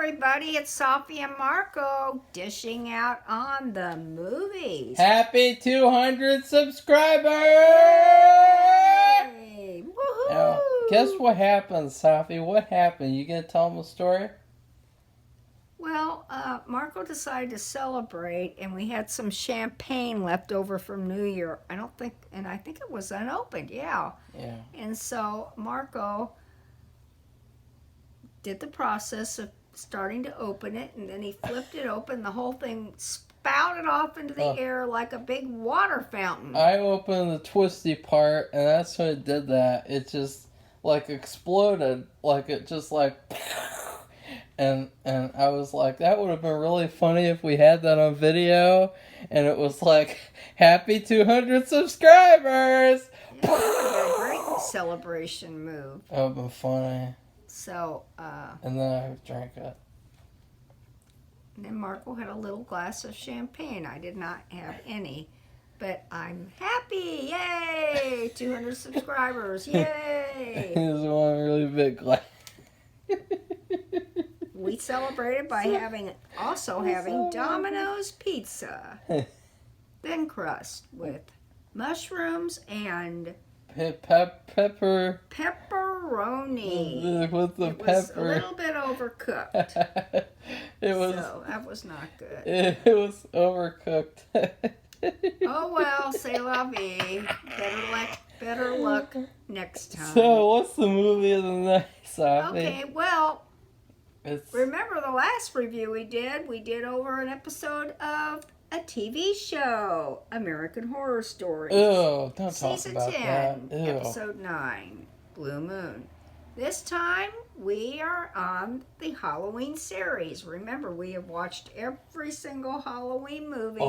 everybody, it's Safi and Marco dishing out on the movies. Happy 200 subscribers! Yay! Woohoo! Now, guess what happened, Safi? What happened? You gonna tell them a story? Well, Marco decided to celebrate, and we had some champagne left over from New Year. I think it was unopened, yeah. Yeah. And so Marco did the process of starting to open it, and then he flipped it open. The whole thing spouted off into the air like a big water fountain. I opened the twisty part, and that's when it did that. It just exploded, and I was like, that would have been really funny if we had that on video, and it was like, happy 200 subscribers. Yeah, that would have been a great celebration move. That would have been funny. So, and then I drank it. And then Marco had a little glass of champagne. I did not have any. But I'm happy. Yay! 200 subscribers. Yay! It was one really big glass. We celebrated by having Domino's pizza. Thin crust with mushrooms and Pepperoni. With the pepper. Was a little bit overcooked. So that was not good. It was overcooked. Oh well, c'est la vie. Better luck next time. So, what's the movie of the night, Safi? Okay, well, remember the last review we did? We did over an episode of a TV show, American Horror Stories. Ew, don't talk Season about 10, that. Ew. Episode 9, Blue Moon. This time, we are on the Halloween series. Remember, we have watched every single Halloween movie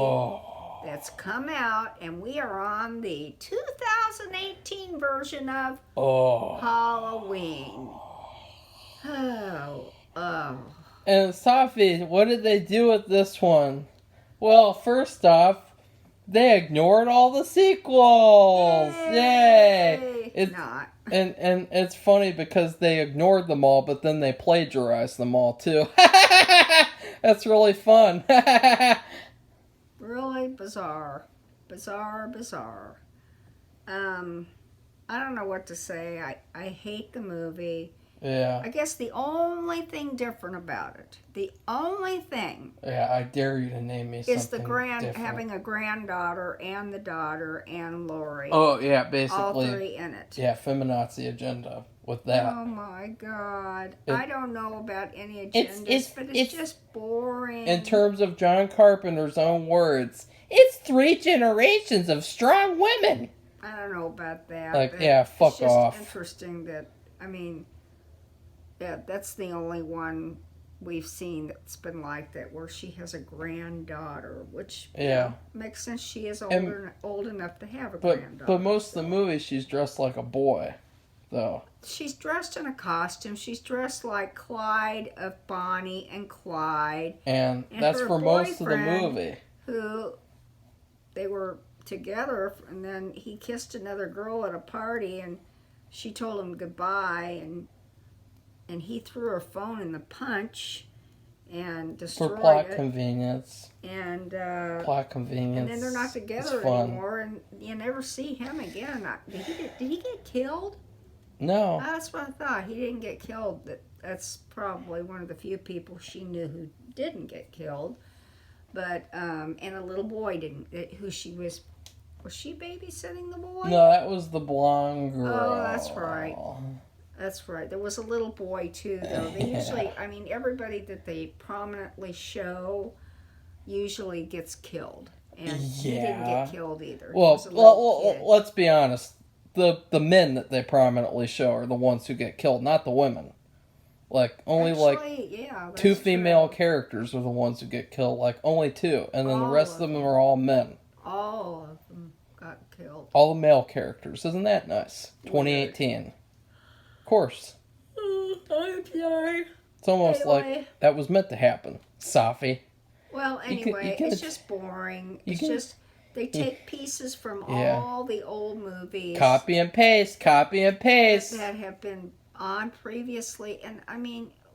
that's come out, and we are on the 2018 version of Halloween. And Safi, what did they do with this one? Well, first off, they ignored all the sequels. Yay! It's not. And it's funny because they ignored them all, but then they plagiarized them all too. That's really fun. Really bizarre. Bizarre. I don't know what to say. I hate the movie. Yeah. I guess the only thing different about it, Yeah, I dare you to name me something is different. having a granddaughter and the daughter and Lori. Oh, yeah, basically. All three in it. Yeah, feminazi agenda with that. Oh my God. I don't know about any agendas, but it's just boring. In terms of John Carpenter's own words, it's 3 generations of strong women. I don't know about that. Fuck off. It's just interesting that, that's the only one we've seen that's been like that, where she has a granddaughter, which makes sense. She is old enough to have a granddaughter. But most of the movie, she's dressed like a boy, though. She's dressed in a costume. She's dressed like Clyde of Bonnie and Clyde. And that's for most of the movie. Who, they were together, and then he kissed another girl at a party, and she told him goodbye, and he threw her phone in the punch and destroyed it. For plot convenience. And plot convenience. And then they're not together anymore, and you never see him again. Did he get killed? No. That's what I thought. He didn't get killed. That's probably one of the few people she knew who didn't get killed. But and a little boy didn't. Who she was she babysitting the boy? No, that was the blonde girl. Oh, that's right. That's right. There was a little boy, too, though. They usually, everybody that they prominently show usually gets killed. And he didn't get killed either. Well, let's be honest. The men that they prominently show are the ones who get killed, not the women. Two female characters are the ones who get killed. Only 2. And then the rest of them are all men. All of them got killed. All the male characters. Isn't that nice? 2018. Of course. I'm sorry. It's almost like that was meant to happen, Safi. Well, anyway, it's just boring. They take pieces from all the old movies. Copy and paste. That have been on previously. And,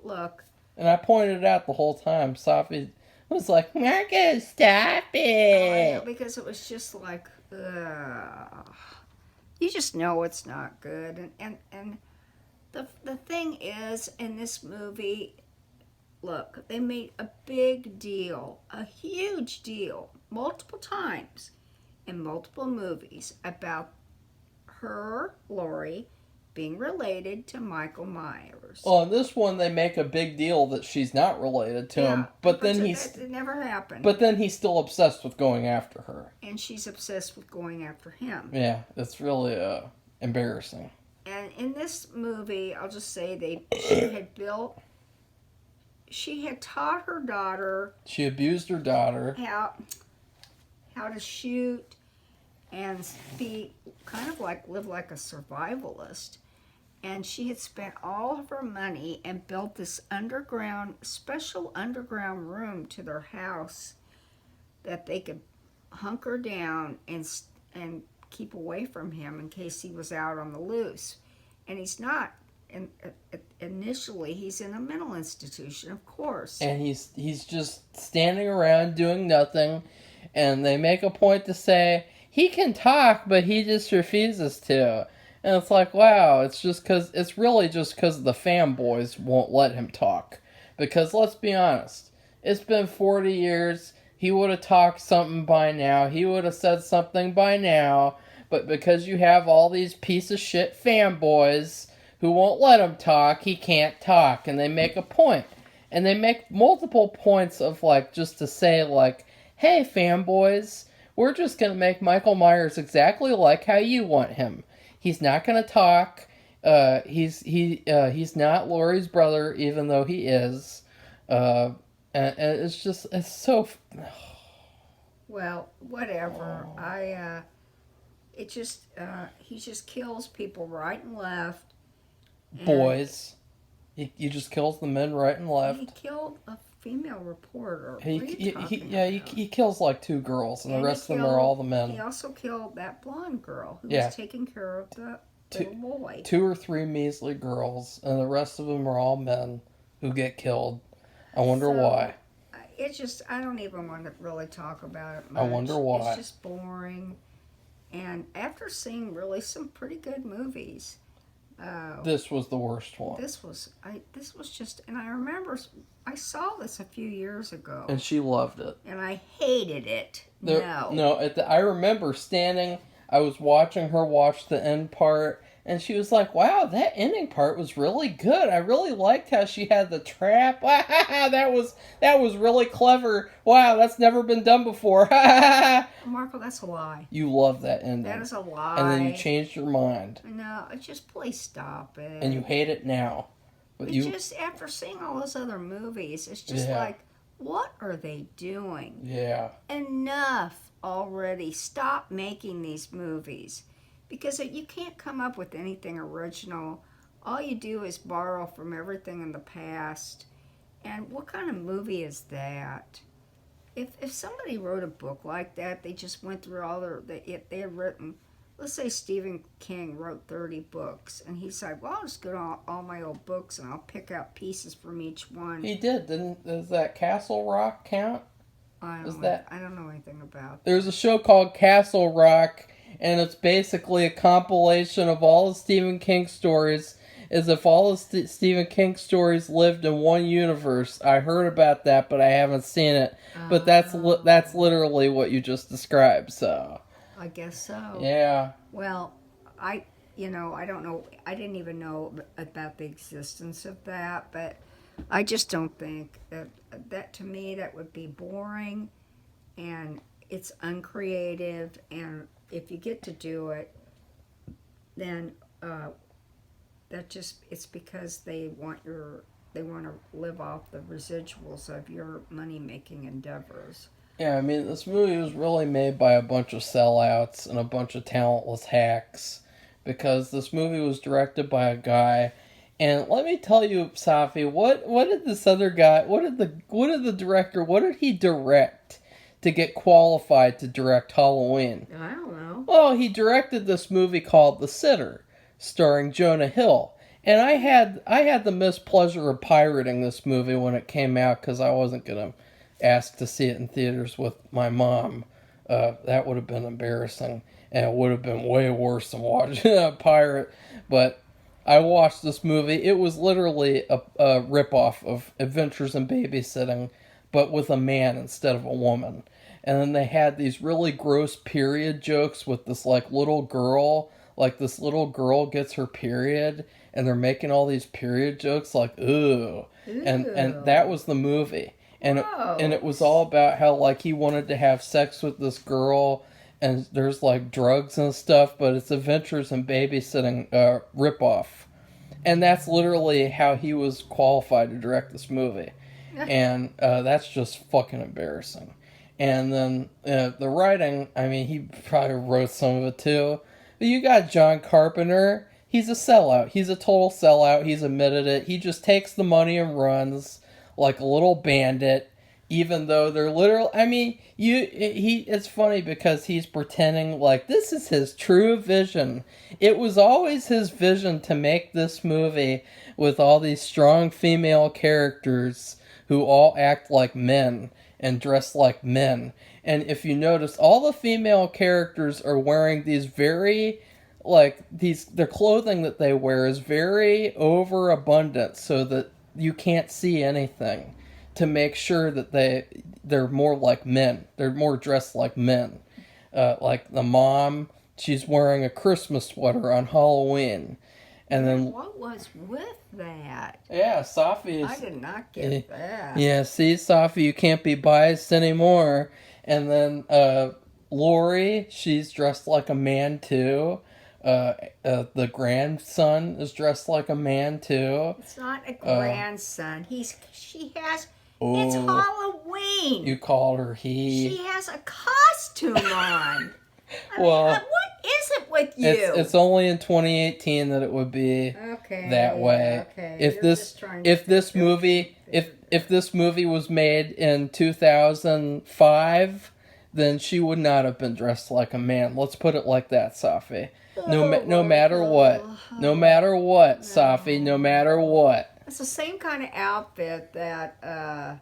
look, And I pointed it out the whole time. Safi was like, Marcus, stop Oh, I know, it. because it was just like, you just know it's not good. And the thing is, in this movie, look, they made a big deal, a huge deal, multiple times in multiple movies about her, Lori, being related to Michael Myers. Well, in this one, they make a big deal that she's not related to him, but then it never happened. But then he's still obsessed with going after her. And she's obsessed with going after him. Yeah, it's really embarrassing. And in this movie, I'll just say she had taught her daughter. She abused her daughter. How to shoot and be kind of like live like a survivalist. And she had spent all of her money and built this special underground room to their house that they could hunker down and keep away from him in case he was out on the loose. And he's not. And initially, he's in a mental institution, of course. And he's just standing around doing nothing. And they make a point to say he can talk, but he just refuses to. And it's like, wow, it's really just because the fanboys won't let him talk. Because let's be honest, it's been 40 years. He would have talked something by now. He would have said something by now. But because you have all these piece of shit fanboys who won't let him talk, he can't talk. And they make a point. And they make multiple points of just to say hey fanboys, we're just going to make Michael Myers exactly like how you want him. He's not going to talk. He's not Laurie's brother, even though he is. And it's so. Well, whatever. He just kills people right and left. Boys. He just kills the men right and left. He killed a female reporter. He kills 2 girls, and the rest of them are all the men. He also killed that blonde girl who was taking care of the little boy. 2 or 3 measly girls, and the rest of them are all men who get killed. I wonder why. I don't even want to really talk about it much. I wonder why. It's just boring. And after seeing really some pretty good movies, this was the worst one. This was just, and I remember I saw this a few years ago, and she loved it, and I hated it. I remember standing. I was watching her watch the end part, and she was like, "Wow, that ending part was really good. I really liked how she had the trap. that was really clever. Wow, that's never been done before." Marco, that's a lie. You love that ending. That is a lie. And then you changed your mind. No, just please stop it. And you hate it now. But just after seeing all those other movies, it's just what are they doing? Yeah. Enough already. Stop making these movies. Because you can't come up with anything original. All you do is borrow from everything in the past. And what kind of movie is that? If somebody wrote a book like that, they just went through all they had written, let's say Stephen King wrote 30 books, and he said, well, I'll just go to all my old books and I'll pick out pieces from each one. He did. Does that Castle Rock count? I don't know anything about that. There's a show called Castle Rock, and it's basically a compilation of all the Stephen King stories, as if all the Stephen King stories lived in one universe. I heard about that, but I haven't seen it. But that's literally what you just described, so. I guess so. Yeah. Well, I don't know. I didn't even know about the existence of that, but I just don't think that to me that would be boring, and it's uncreative, and if you get to do it, then it's because they want to live off the residuals of your money-making endeavors. Yeah, I mean, this movie was really made by a bunch of sellouts and a bunch of talentless hacks, because this movie was directed by a guy, and let me tell you, Safi, what did this other guy, what did the director, what did he direct to get qualified to direct Halloween? I don't know. Well, he directed this movie called The Sitter, starring Jonah Hill. And I had the mispleasure of pirating this movie when it came out because I wasn't gonna ask to see it in theaters with my mom. That would have been embarrassing, and it would have been way worse than watching a pirate. But I watched this movie. It was literally a ripoff of Adventures in Babysitting, but with a man instead of a woman. And then they had these really gross period jokes with this like little girl. Like this little girl gets her period, and they're making all these period jokes like ooh. And that was the movie. And it was all about how like he wanted to have sex with this girl, and there's like drugs and stuff, but it's Adventures in Babysitting ripoff. And that's literally how he was qualified to direct this movie. And that's just fucking embarrassing. And then the writing, I mean, he probably wrote some of it too. But you got John Carpenter. He's a sellout. He's a total sellout. He's admitted it. He just takes the money and runs like a little bandit, even though they're literal. I mean, it's funny because he's pretending like this is his true vision. It was always his vision to make this movie with all these strong female characters who all act like men and dress like men. And if you notice, all the female characters are wearing these very, their clothing that they wear is very overabundant so that you can't see anything, to make sure that they're more like men. They're more dressed like men. Like the mom, she's wearing a Christmas sweater on Halloween. And then what was with that? Yeah, Safi is... I did not get that. Yeah, see, Safi, you can't be biased anymore. And then Lori, she's dressed like a man too. The grandson is dressed like a man too. It's not a grandson. It's Halloween. You called her he. She has a costume on. Well, what is it with you? It's only in 2018 that it would be that way. Okay. If this movie was made in 2005, then she would not have been dressed like a man. Let's put it like that, Safi. No matter what, Safi. No matter what. It's the same kind of outfit that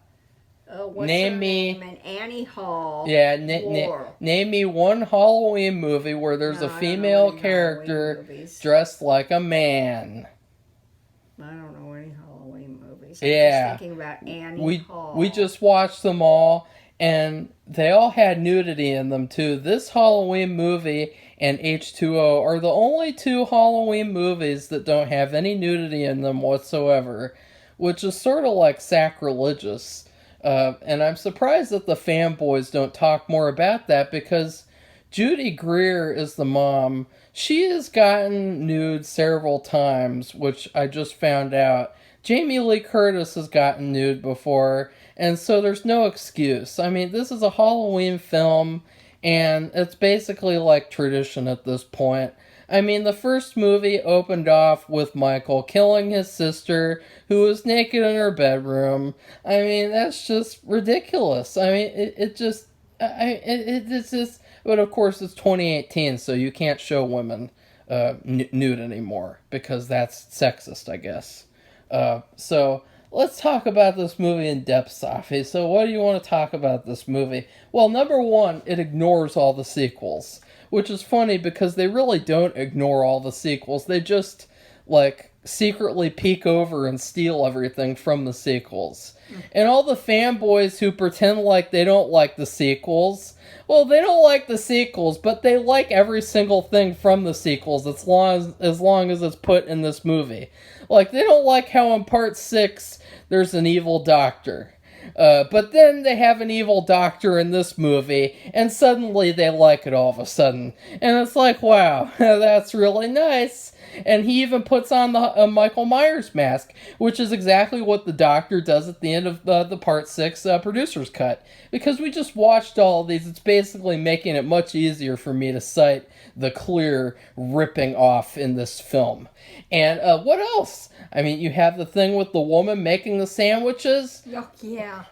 what's name her me name? And Annie Hall. Yeah, wore. name me one Halloween movie where there's a female character dressed like a man. I don't know any Halloween movies. I'm just thinking about Annie Hall. We just watched them all, and they all had nudity in them too. This Halloween movie and H2O are the only two Halloween movies that don't have any nudity in them whatsoever, which is sort of like sacrilegious. And I'm surprised that the fanboys don't talk more about that, because Judy Greer is the mom. She has gotten nude several times, which I just found out. Jamie Lee Curtis has gotten nude before, and so there's no excuse. I mean, this is a Halloween film, and it's basically like tradition at this point. I mean, the first movie opened off with Michael killing his sister, who was naked in her bedroom. I mean, that's just ridiculous. I mean, it's just... But of course, it's 2018, so you can't show women nude anymore, because that's sexist, I guess. So let's talk about this movie in depth, Safi. So what do you want to talk about this movie? Well, number one, it ignores all the sequels, which is funny because they really don't ignore all the sequels. They just, secretly peek over and steal everything from the sequels. And all the fanboys who pretend like they don't like the sequels, well, they don't like the sequels, but they like every single thing from the sequels as long as it's put in this movie. Like, they don't like how in part 6 there's an evil doctor. But then they have an evil doctor in this movie, and suddenly they like it all of a sudden. And it's like, wow, that's really nice. And he even puts on the Michael Myers mask, which is exactly what the doctor does at the end of the part 6 producer's cut. Because we just watched all of these, it's basically making it much easier for me to cite the clear ripping off in this film. And what else? I mean, you have the thing with the woman making the sandwiches. Oh, yeah.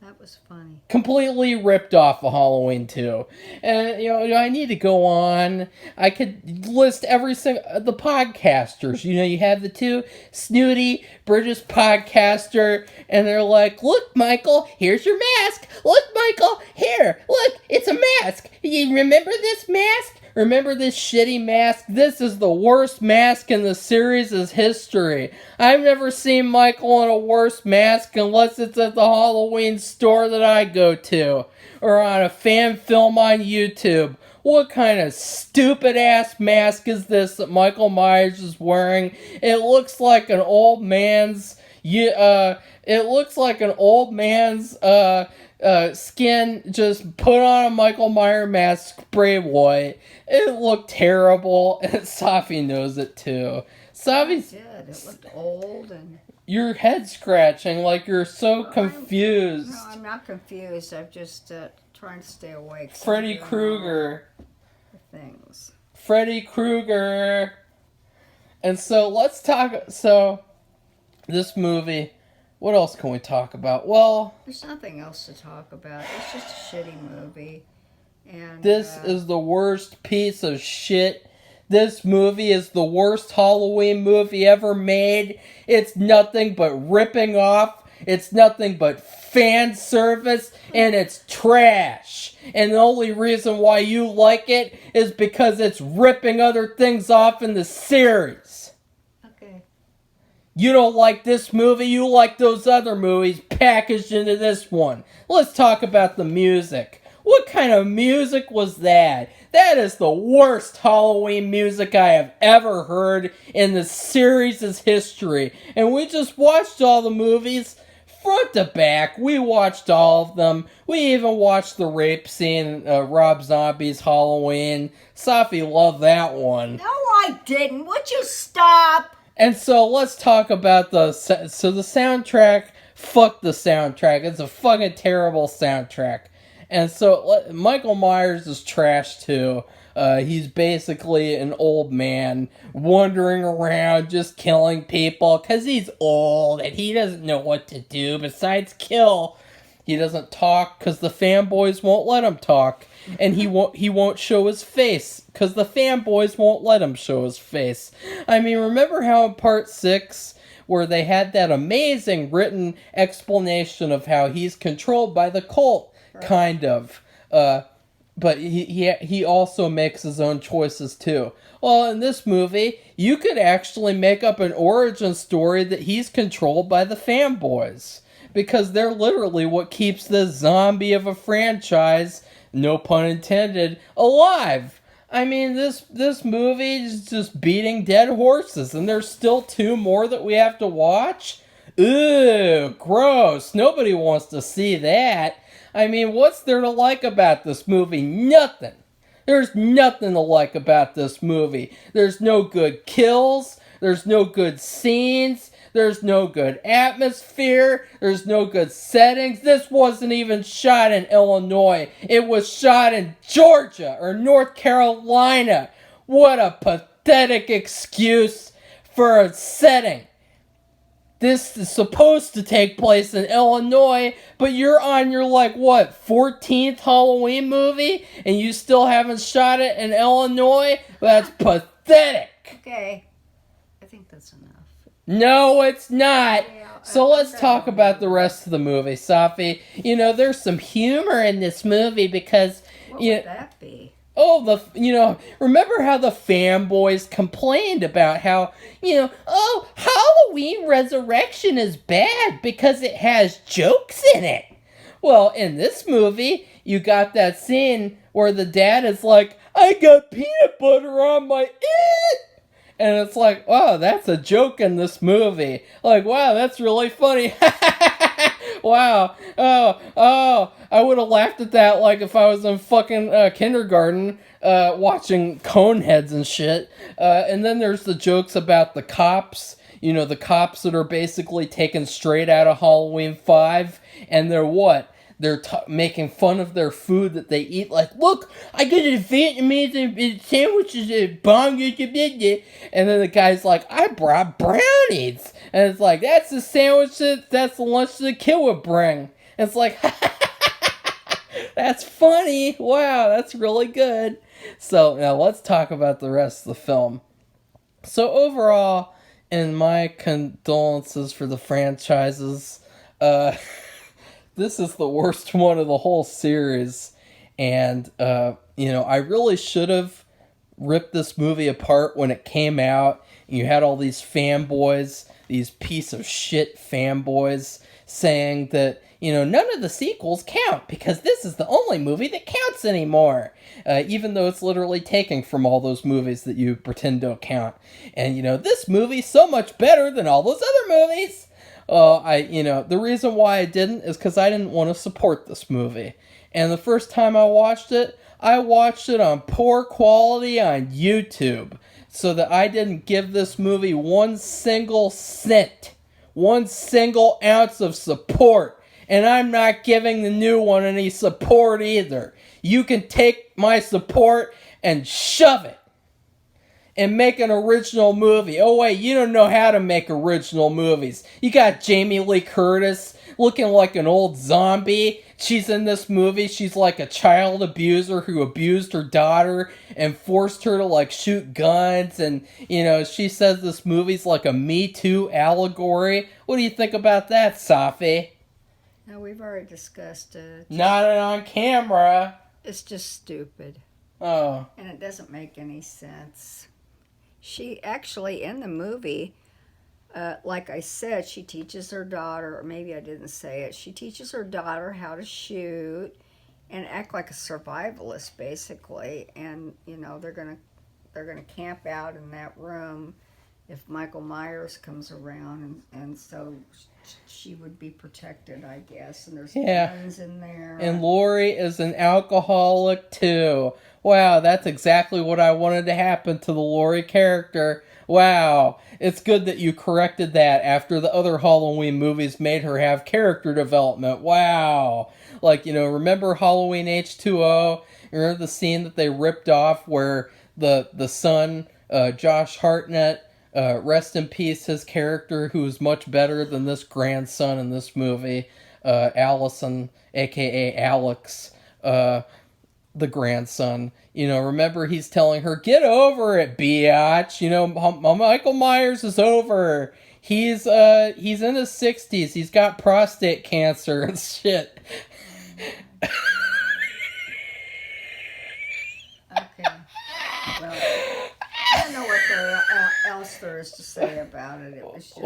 That was funny. Completely ripped off of Halloween 2. And, I need to go on. I could list every single... The podcasters. You have the two snooty British podcaster, and they're like, look, Michael, here's your mask. Look, Michael, here, look, it's a mask. You remember this mask? Remember this shitty mask? This is the worst mask in the series' history. I've never seen Michael in a worse mask unless it's at the Halloween store that I go to. Or on a fan film on YouTube. What kind of stupid-ass mask is this that Michael Myers is wearing? It looks like an old man's... skin just put on a Michael Myers mask, spray white. It looked terrible, and Safi knows it too. Safi's... It did. It looked old and... Your head scratching like you're so confused. No, I'm not confused. I'm just trying to stay awake. Freddy Krueger. Things. Freddy Krueger. And so let's talk... So, this movie... What else can we talk about? Well... There's nothing else to talk about. It's just a shitty movie. And this is the worst piece of shit. This movie is the worst Halloween movie ever made. It's nothing but ripping off. It's nothing but fan service. And it's trash. And the only reason why you like it is because it's ripping other things off in the series. Okay. You don't like this movie, you like those other movies packaged into this one. Let's talk about the music. What kind of music was that? That is the worst Halloween music I have ever heard in the series' history. And we just watched all the movies front to back. We watched all of them. We even watched the rape scene in Rob Zombie's Halloween. Safi loved that one. No, I didn't. Would you stop? And so let's talk about the soundtrack. Fuck the soundtrack. It's a fucking terrible soundtrack. And so Michael Myers is trash too. He's basically an old man wandering around just killing people because he's old and he doesn't know what to do besides kill. He doesn't talk because the fanboys won't let him talk. And he won't show his face because the fanboys won't let him show his face. I mean, remember how in part 6 where they had that amazing written explanation of how he's controlled by the cult, kind of. But he also makes his own choices too. Well, in this movie, you could actually make up an origin story that he's controlled by the fanboys. Because they're literally what keeps this zombie of a franchise, no pun intended, alive. I mean, this movie is just beating dead horses, and there's still 2 more that we have to watch? Ew, gross. Nobody wants to see that. I mean, what's there to like about this movie? Nothing. There's nothing to like about this movie. There's no good kills. There's no good scenes. There's no good atmosphere. There's no good settings. This wasn't even shot in Illinois. It was shot in Georgia or North Carolina. What a pathetic excuse for a setting. This is supposed to take place in Illinois, but you're on your, 14th Halloween movie, and you still haven't shot it in Illinois? That's pathetic. Okay. I think that's enough. No, it's not. Yeah, So let's talk about the rest of the movie, Safi. There's some humor in this movie because... What would that be? Remember how the fanboys complained about how, Halloween Resurrection is bad because it has jokes in it. Well, in this movie, you got that scene where the dad is like, I got peanut butter on my And it's like, oh, that's a joke in this movie. Like, wow, that's really funny. Wow. Oh, I would have laughed at that like if I was in fucking kindergarten watching Coneheads and shit. And then there's the jokes about the cops. The cops that are basically taken straight out of Halloween 5. And they're what? They're making fun of their food that they eat. Like, look, I got a Vietnamese sandwiches at Bong. And then the guy's like, I brought brownies. And it's like, that's the sandwich, that's the lunch that the kid would bring. It's like, that's funny. Wow, that's really good. So now let's talk about the rest of the film. So overall, and my condolences for the franchises, uh, this is the worst one of the whole series. And, I really should have ripped this movie apart when it came out. You had all these fanboys, these piece of shit fanboys, saying that, none of the sequels count because this is the only movie that counts anymore. Even though it's literally taken from all those movies that you pretend don't count. And, this movie's so much better than all those other movies. The reason why I didn't is because I didn't want to support this movie. And the first time I watched it on poor quality on YouTube, so that I didn't give this movie 1 single cent, 1 single ounce of support. And I'm not giving the new one any support either. You can take my support and shove it and make an original movie. Oh wait, you don't know how to make original movies. You got Jamie Lee Curtis looking like an old zombie. She's in this movie. She's like a child abuser who abused her daughter and forced her to shoot guns. And, she says this movie's like a Me Too allegory. What do you think about that, Safi? No, we've already discussed it. Not on camera. It's just stupid. Oh. And it doesn't make any sense. She actually, in the movie, like I said, she teaches her daughter, or maybe I didn't say it, she teaches her daughter how to shoot and act like a survivalist, basically. And, they're gonna camp out in that room if Michael Myers comes around, and so she would be protected, I guess. And there's guns in there. And Lori is an alcoholic too. Wow, that's exactly what I wanted to happen to the Lori character. Wow, it's good that you corrected that after the other Halloween movies made her have character development. Wow. Remember Halloween H2O? Remember the scene that they ripped off where the son, Josh Hartnett, rest in peace, his character, who's much better than this grandson in this movie, Allison, a.k.a. Alex, the grandson. Remember he's telling her, get over it, biatch. Michael Myers is over. He's in his 60s. He's got prostate cancer and shit. Okay. Well, I don't know what else there is to say about it. It was just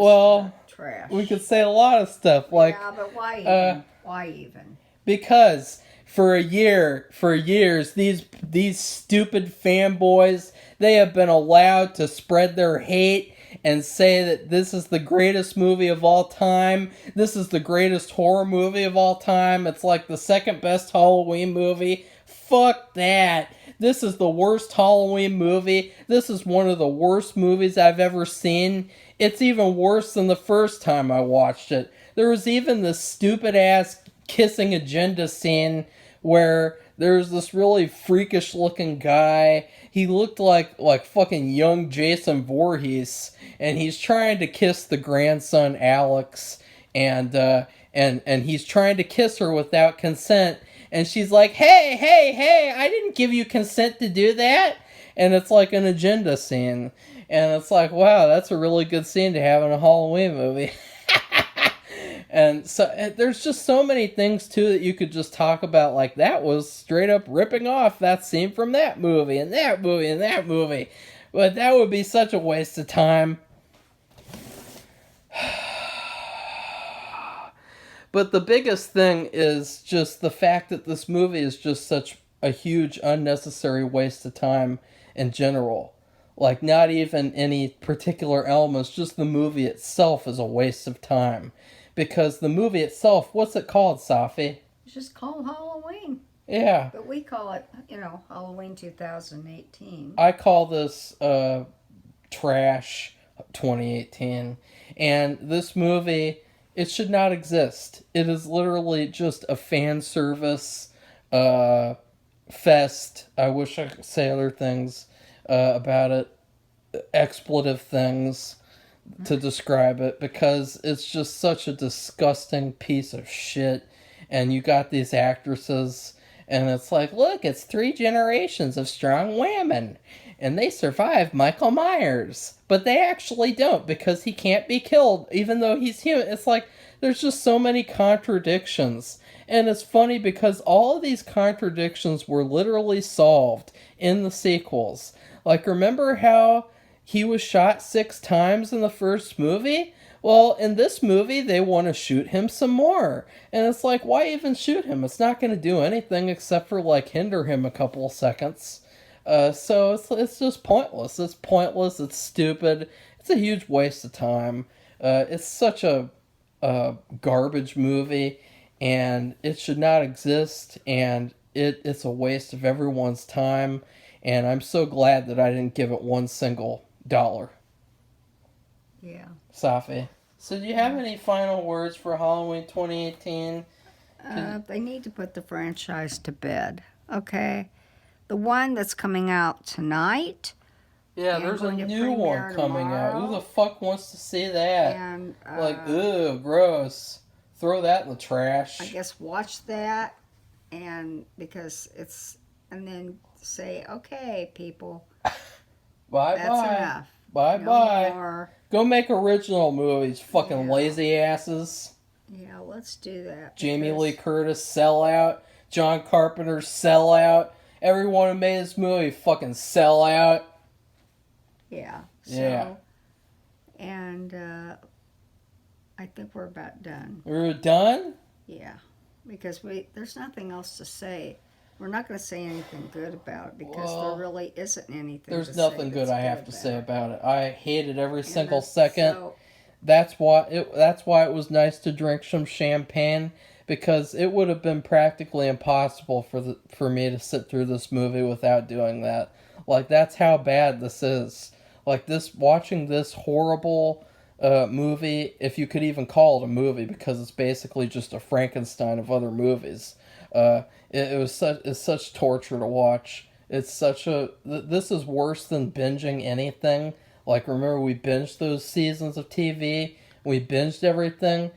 trash. We could say a lot of stuff. Yeah, but why even? Why even? Because for years, these stupid fanboys, they have been allowed to spread their hate and say that this is the greatest movie of all time. This is the greatest horror movie of all time. It's like the second best Halloween movie. Fuck that. This is the worst Halloween movie. This is one of the worst movies I've ever seen. It's even worse than the first time I watched it. There was even this stupid ass kissing agenda scene where there's this really freakish looking guy. He looked like fucking young Jason Voorhees, and he's trying to kiss the grandson Alex, and he's trying to kiss her without consent, and she's like, hey, I didn't give you consent to do that. And it's like an agenda scene, and it's like, wow, that's a really good scene to have in a Halloween movie. And so there's just so many things, too, that you could just talk about. Like, that was straight up ripping off that scene from that movie and that movie and that movie. But that would be such a waste of time. But the biggest thing is just the fact that this movie is just such a huge, unnecessary waste of time in general. Like, not even any particular elements, just the movie itself is a waste of time. Because the movie itself, what's it called, Safi? It's just called Halloween. Yeah. But we call it, Halloween 2018. I call this trash 2018. And this movie, it should not exist. It is literally just a fan service fest. I wish I could say other things about it. Expletive things to describe it, because it's just such a disgusting piece of shit, and you got these actresses, and it's like, look, it's 3 generations of strong women, and they survived Michael Myers, but they actually don't because he can't be killed even though he's human. It's like there's just so many contradictions. And it's funny because all of these contradictions were literally solved in the sequels. Like, remember how he was shot 6 times in the first movie? Well, in this movie, they want to shoot him some more. And it's like, why even shoot him? It's not going to do anything except for, like, hinder him a couple of seconds. So it's just pointless. It's pointless. It's stupid. It's a huge waste of time. It's such a garbage movie, and it should not exist, and it's a waste of everyone's time, and I'm so glad that I didn't give it one single dollar. Yeah. Safi. So do you have any final words for Halloween 2018? They need to put the franchise to bed, okay? The one that's coming out tonight. Yeah, and there's a going to new one premiere coming out. Who tomorrow. the fuck wants to see that? And Like, ew, gross. Throw that in the trash. I guess watch that, and because it's, and then say, okay, people, Bye that's bye. enough. Bye No bye. more. Go make original movies, fucking Yeah. lazy asses. Yeah, let's do that. Jamie because- Lee Curtis, sell out. John Carpenter, sell out. Everyone who made this movie, fucking sell out. Yeah. So, Yeah. And I think we're about done. We're done? Yeah, because there's nothing else to say. We're not going to say anything good about it because Well, there really isn't anything. There's to nothing say good that's I have to about say it. about it. I hated every And single that's- second. so- That's why it was nice to drink some champagne, because it would have been practically impossible for me to sit through this movie without doing that. Like, that's how bad this is. Like, watching this horrible movie, if you could even call it a movie, because it's basically just a Frankenstein of other movies. It's such torture to watch. This is worse than binging anything. Like, remember, we binged those seasons of TV. We binged everything.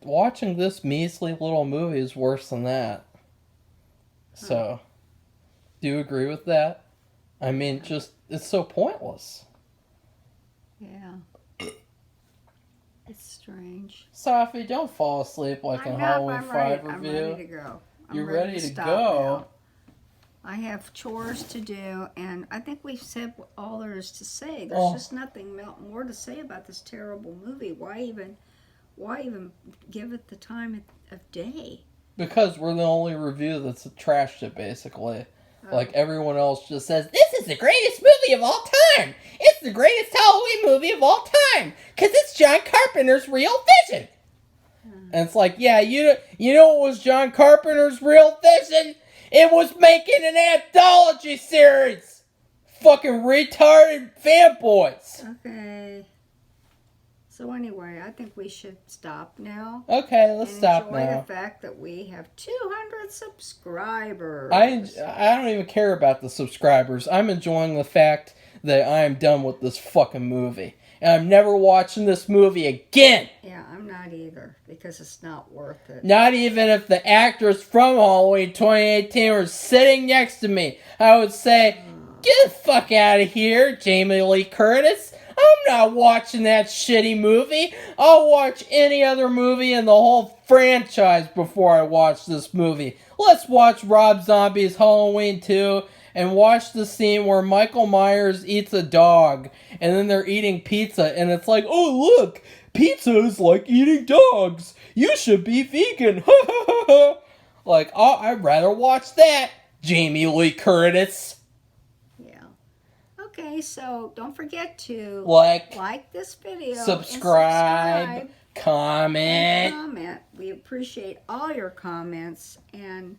Watching this measly little movie is worse than that. So, do you agree with that? I mean, it's so pointless. Yeah. It's strange. Safi, don't fall asleep like in Halloween 5 review. I'm ready to go. You're ready to stop go? now. I have chores to do, and I think we've said all there is to say. There's just nothing more to say about this terrible movie. Why even give it the time of day? Because we're the only review that's trashed it, basically. Like, everyone else just says, this is the greatest movie of all time! It's the greatest Halloween movie of all time! Because it's John Carpenter's real vision! And it's like, yeah, you know what was John Carpenter's real vision? It was making an anthology series! Fucking retarded fanboys! Okay. So anyway, I think we should stop now. Okay, let's stop enjoy now. the fact that we have 200 subscribers. I don't even care about the subscribers. I'm enjoying the fact that I am done with this fucking movie. And I'm never watching this movie again. Yeah, I'm not either, because it's not worth it. Not even if the actress from Halloween 2018 were sitting next to me. I would say, get the fuck out of here, Jamie Lee Curtis. I'm not watching that shitty movie. I'll watch any other movie in the whole franchise before I watch this movie. Let's watch Rob Zombie's Halloween 2 and watch the scene where Michael Myers eats a dog and then they're eating pizza and it's like, oh look, pizza is like eating dogs. You should be vegan. Like, oh, I'd rather watch that, Jamie Lee Curtis. Okay, so don't forget to like this video, subscribe, and comment. We appreciate all your comments, and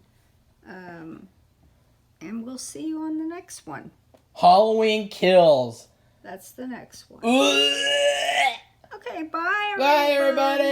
we'll see you on the next one. Halloween Kills. That's the next one. Ugh. Okay, bye Bye, everybody.